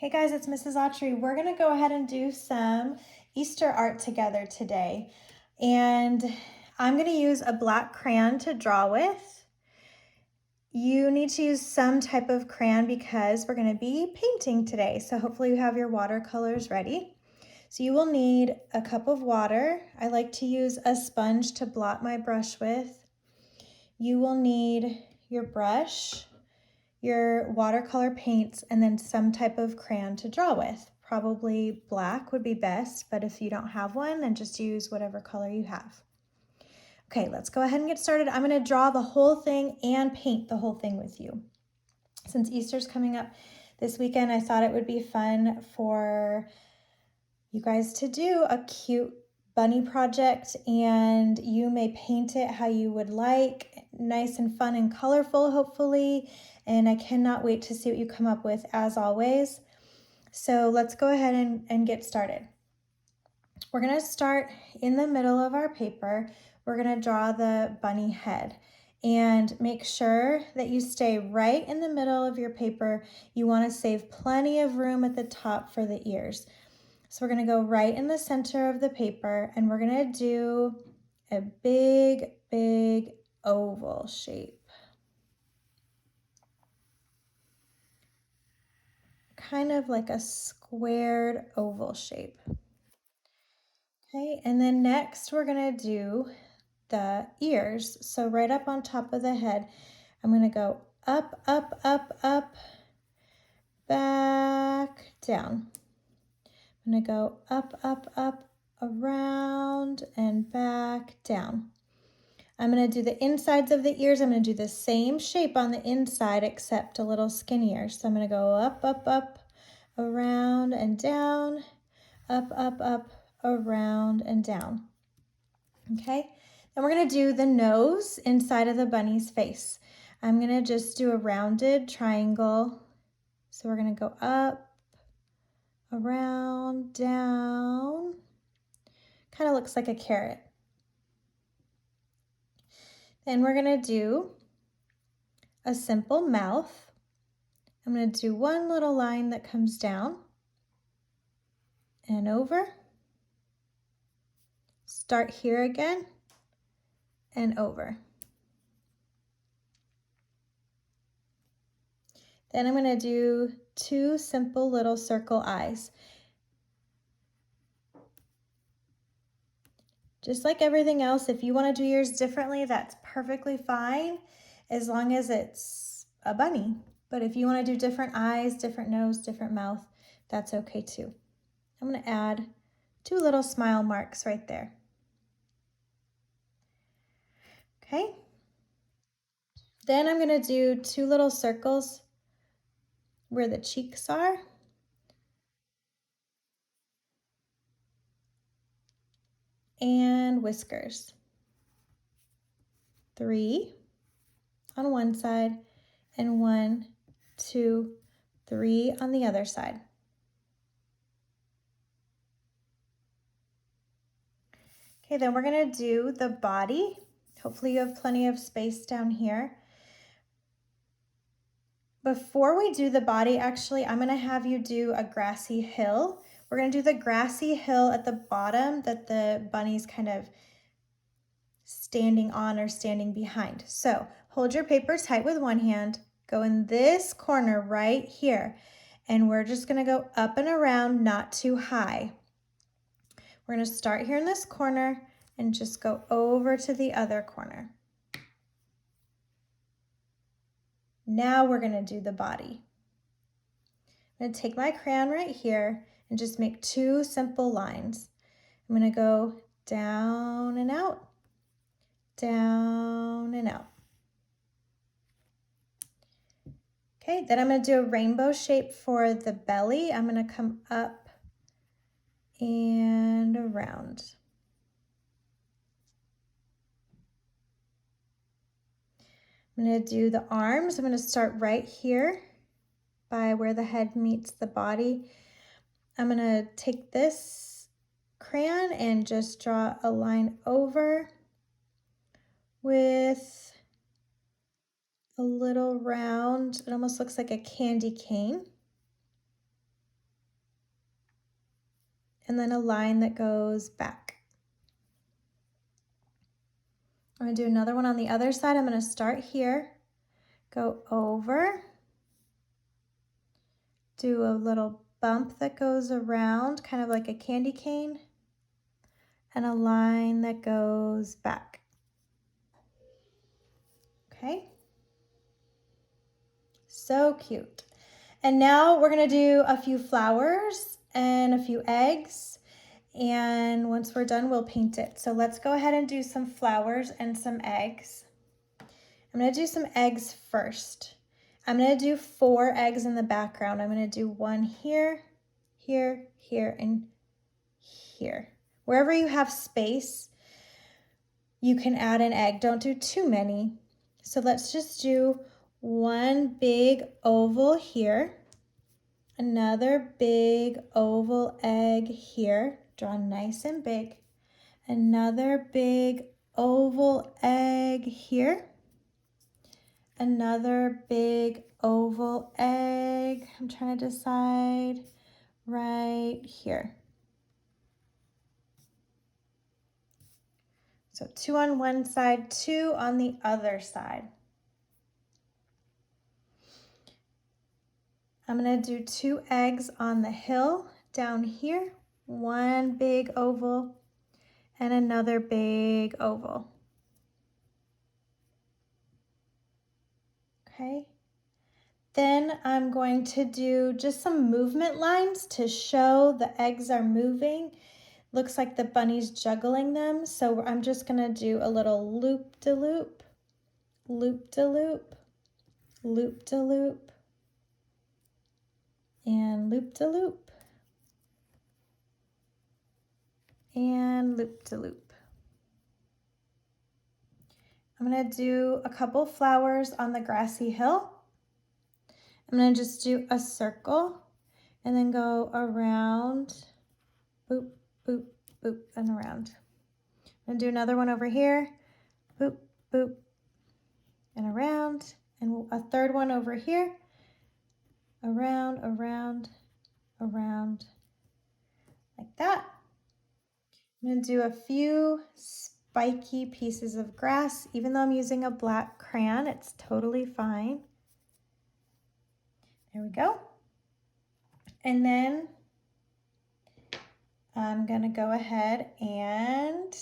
Hey guys, it's Mrs. Autry. We're going to go ahead and do some Easter art together today. And I'm going to use a black crayon to draw with. You need to use some type of crayon because we're going to be painting today. So hopefully you have your watercolors ready. So you will need a cup of water. I like to use a sponge to blot my brush with. You will need your brush, your watercolor paints, and then some type of crayon to draw with. Probably black would be best, but if you don't have one, then just use whatever color you have. Okay, let's go ahead and get started. I'm going to draw the whole thing and paint the whole thing with you. Since Easter's coming up this weekend, I thought it would be fun for you guys to do a cute bunny project, and you may paint it how you would like, nice and fun and colorful, hopefully. And I cannot wait to see what you come up with, as always. So let's go ahead and get started. We're going to start in the middle of our paper. We're going to draw the bunny head. And make sure that you stay right in the middle of your paper. You want to save plenty of room at the top for the ears. So we're going to go right in the center of the paper, and we're going to do a big oval shape. Kind of like a squared oval shape. Okay, and then next we're going to do the ears. So right up on top of the head, I'm going to go up, back, down. I'm going to go up, around, and back, down. I'm going to do the insides of the ears. I'm going to do the same shape on the inside except a little skinnier. So I'm going to go up, around and down, up, around and down. Okay, then we're going to do the nose inside of the bunny's face. I'm going to just do a rounded triangle. So we're going to go up, around, down. Kind of looks like a carrot. Then we're going to do a simple mouth. I'm going to do one little line that comes down and over. Start here again and over. Then I'm going to do two simple little circle eyes. Just like everything else, if you want to do yours differently, that's perfectly fine, as long as it's a bunny. But if you want to do different eyes, different nose, different mouth, that's okay too. I'm going to add two little smile marks right there. Okay. Then I'm going to do two little circles where the cheeks are. And whiskers. 3 on one side and 1, 2, 3 on the other side. Okay, then we're going to do the body. Hopefully you have plenty of space down here. Before we do the body, actually, I'm going to have you do a grassy hill. We're going to do the grassy hill at the bottom that the bunny's kind of standing on or standing behind. So hold your paper tight with one hand, go in this corner right here, and we're just going to go up and around, not too high. We're going to start here in this corner and just go over to the other corner. Now we're going to do the body. I'm going to take my crayon right here and just make two simple lines. I'm going to go down and out, down and out. Okay, then I'm going to do a rainbow shape for the belly. I'm going to come up and around. I'm going to do the arms. I'm going to start right here by where the head meets the body. I'm going to take this crayon and just draw a line over with a little round. It almost looks like a candy cane. and then a line that goes back. I'm going to do another one on the other side. I'm going to start here, go over, do a little bump that goes around, kind of like a candy cane, and a line that goes back. Okay. So cute. And now we're going to do a few flowers and a few eggs. And once we're done, we'll paint it. So let's go ahead and do some flowers and some eggs. I'm going to do some eggs first. I'm going to do 4 eggs in the background. I'm going to do 1 here, here, here, and here. Wherever you have space, you can add an egg. Don't do too many. So let's just do 1 big oval here, another big oval egg here, drawn nice and big, another big oval egg here, another big oval egg, I'm trying to decide, right here. So 2 on one side, 2 on the other side. I'm going to do 2 eggs on the hill down here, 1 big oval and another big oval. Okay. Then I'm going to do just some movement lines to show the eggs are moving. Looks like the bunny's juggling them. So I'm just going to do a little loop-de-loop, loop-de-loop, loop-de-loop, and loop-de-loop, and loop-de-loop. I'm going to do a couple flowers on the grassy hill. I'm going to just do a circle and then go around, boop, boop, boop, and around. I'm going to do another one over here, boop, boop, and around, and a third one over here, around, around, around, like that. I'm going to do a few spiky pieces of grass. Even though I'm using a black crayon, it's totally fine. There we go. And then I'm going to go ahead and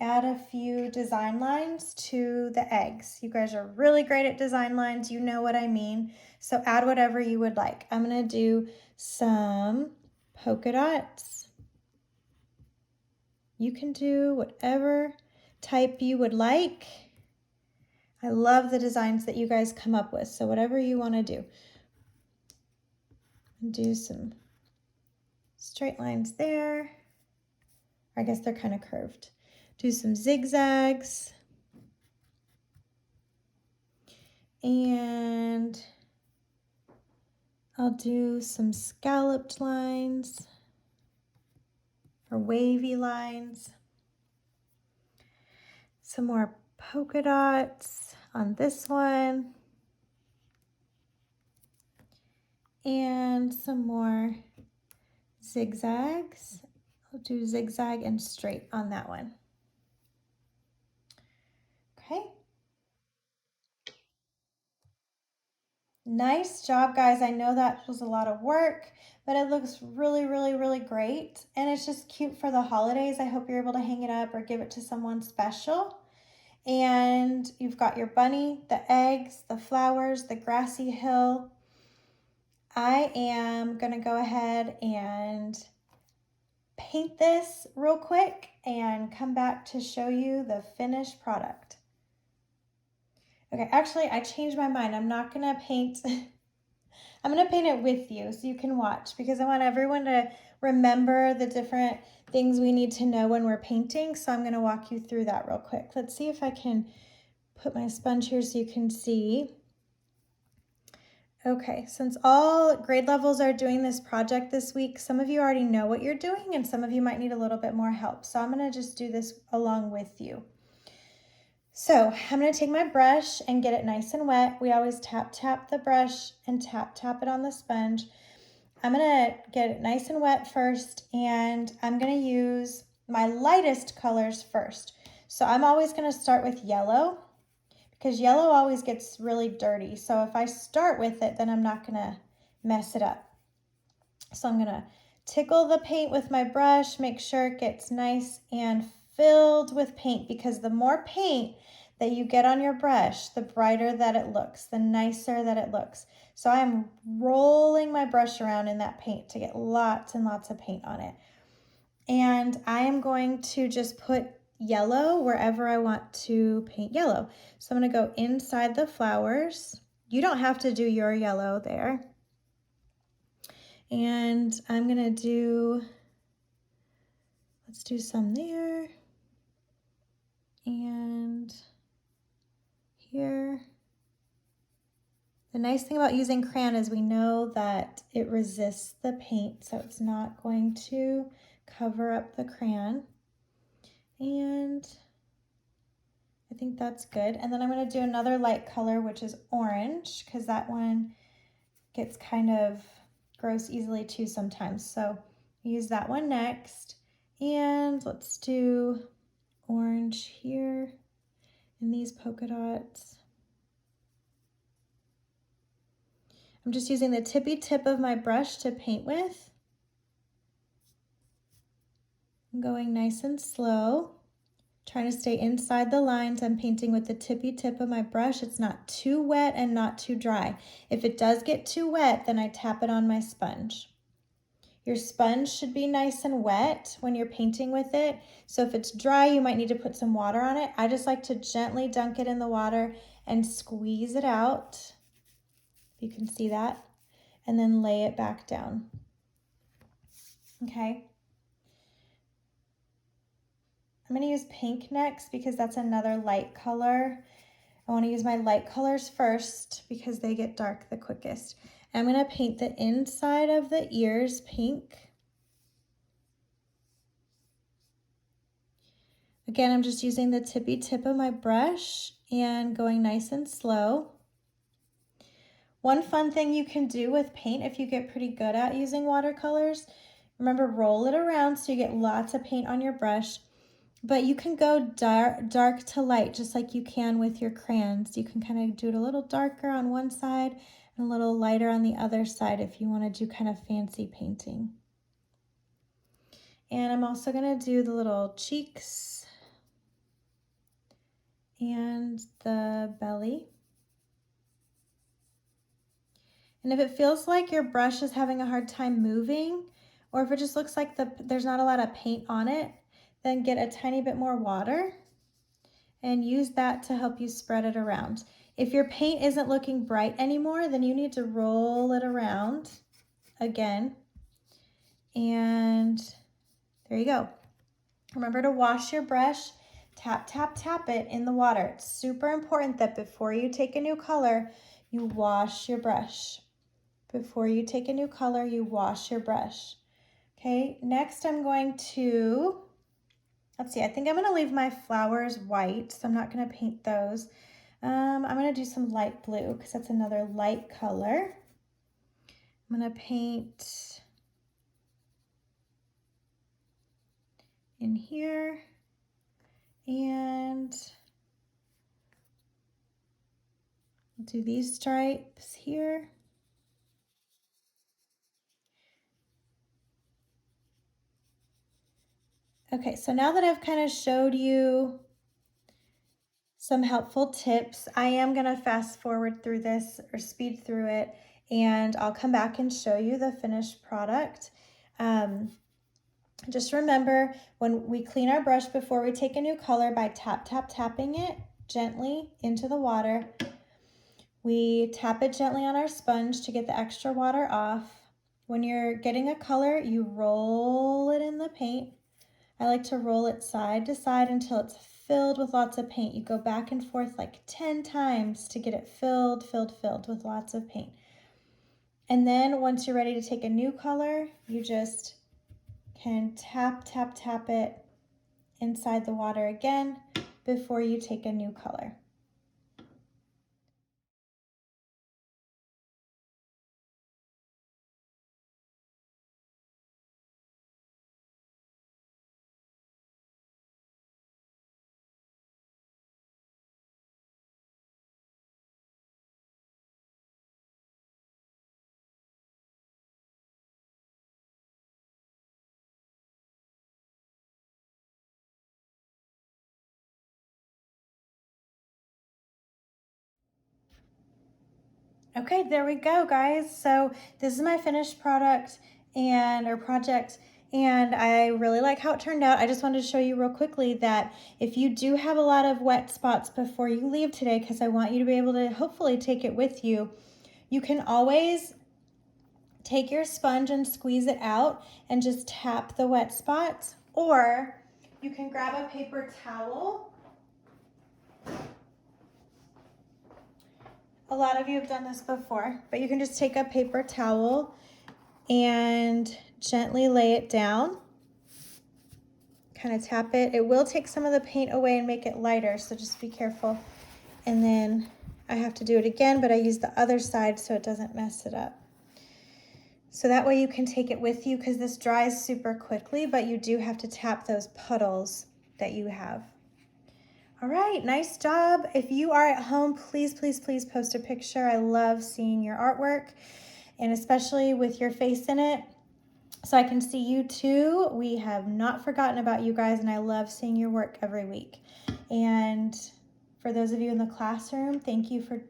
add a few design lines to the eggs. You guys are really great at design lines. You know what I mean. So add whatever you would like. I'm going to do some polka dots. You can do whatever type you would like. I love the designs that you guys come up with. So whatever you want to do. Do some straight lines there. I guess they're kind of curved. Do some zigzags. And I'll do some scalloped lines or wavy lines. Some more polka dots on this one. And some more zigzags. I'll do zigzag and straight on that one. Okay. Nice job, guys. I know that was a lot of work, but it looks really, really, really great. And it's just cute for the holidays. I hope you're able to hang it up or give it to someone special. And you've got your bunny, the eggs, the flowers, the grassy hill. I am going to go ahead and paint this real quick and come back to show you the finished product. Okay, actually, I changed my mind. I'm not going to paint. I'm going to paint it with you so you can watch because I want everyone to remember the different things we need to know when we're painting. So I'm going to walk you through that real quick. Let's see if I can put my sponge here so you can see. Okay, since all grade levels are doing this project this week, some of you already know what you're doing and some of you might need a little bit more help. So I'm going to just do this along with you. So I'm going to take my brush and get it nice and wet. We always tap the brush and tap it on the sponge. I'm gonna get it nice and wet first, and I'm gonna use my lightest colors first. So I'm always gonna start with yellow because yellow always gets really dirty. So if I start with it, then I'm not gonna mess it up. So I'm gonna tickle the paint with my brush, make sure it gets nice and filled with paint, because the more paint that you get on your brush, the brighter that it looks, the nicer that it looks. So I'm rolling my brush around in that paint to get lots and lots of paint on it. And I am going to just put yellow wherever I want to paint yellow. So I'm gonna go inside the flowers. You don't have to do your yellow there. And I'm gonna do, let's do some there and here. The nice thing about using crayon is we know that it resists the paint, so it's not going to cover up the crayon. And I think that's good. And then I'm gonna do another light color, which is orange, because that one gets kind of gross easily too sometimes. So use that one next. And let's do orange here in these polka dots. I'm just using the tippy tip of my brush to paint with. I'm going nice and slow, trying to stay inside the lines. I'm painting with the tippy tip of my brush. It's not too wet and not too dry. If it does get too wet, then I tap it on my sponge. Your sponge should be nice and wet when you're painting with it. So if it's dry, you might need to put some water on it. I just like to gently dunk it in the water and squeeze it out. You can see that. And then lay it back down. Okay. I'm going to use pink next because that's another light color. I want to use my light colors first because they get dark the quickest. I'm going to paint the inside of the ears pink. Again, I'm just using the tippy tip of my brush and going nice and slow. One fun thing you can do with paint if you get pretty good at using watercolors, remember, roll it around so you get lots of paint on your brush, but you can go dark to light just like you can with your crayons. You can kind of do it a little darker on one side and a little lighter on the other side if you want to do kind of fancy painting. And I'm also going to do the little cheeks and the belly. And if it feels like your brush is having a hard time moving, or if it just looks like there's not a lot of paint on it, then get a tiny bit more water and use that to help you spread it around. If your paint isn't looking bright anymore, then you need to roll it around again. And there you go. Remember to wash your brush, tap, tap, tap it in the water. It's super important that before you take a new color, you wash your brush. Before you take a new color, you wash your brush. Okay, next I'm going to, let's see, I think I'm gonna leave my flowers white, so I'm not gonna paint those. I'm gonna do some light blue because that's another light color. I'm gonna paint in here and do these stripes here. Okay, so now that I've kind of showed you some helpful tips, I am gonna fast forward through this or speed through it, and I'll come back and show you the finished product. Just remember, when we clean our brush before we take a new color by tap, tap, tapping it gently into the water, we tap it gently on our sponge to get the extra water off. When you're getting a color, you roll it in the paint. I like to roll it side to side until it's filled with lots of paint. You go back and forth like 10 times to get it filled with lots of paint. And then once you're ready to take a new color, you just can tap, tap, tap it inside the water again before you take a new color. Okay, there we go, guys. So this is my finished product or project, and I really like how it turned out. I just wanted to show you real quickly that if you do have a lot of wet spots before you leave today, because I want you to be able to hopefully take it with you, you can always take your sponge and squeeze it out and just tap the wet spots, or you can grab a paper towel. A lot of you have done this before, but you can just take a paper towel and gently lay it down. Kind of tap it. It will take some of the paint away and make it lighter, so just be careful. And then I have to do it again, but I use the other side so it doesn't mess it up. So that way you can take it with you, because this dries super quickly, but you do have to tap those puddles that you have. All right, nice job. If you are at home, please, please, please post a picture. I love seeing your artwork, and especially with your face in it, so I can see you too. We have not forgotten about you guys, and I love seeing your work every week. And for those of you in the classroom, thank you for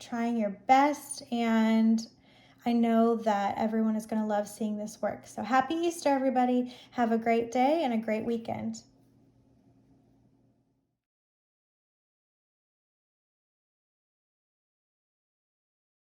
trying your best, and I know that everyone is going to love seeing this work. So happy Easter, everybody. Have a great day and a great weekend.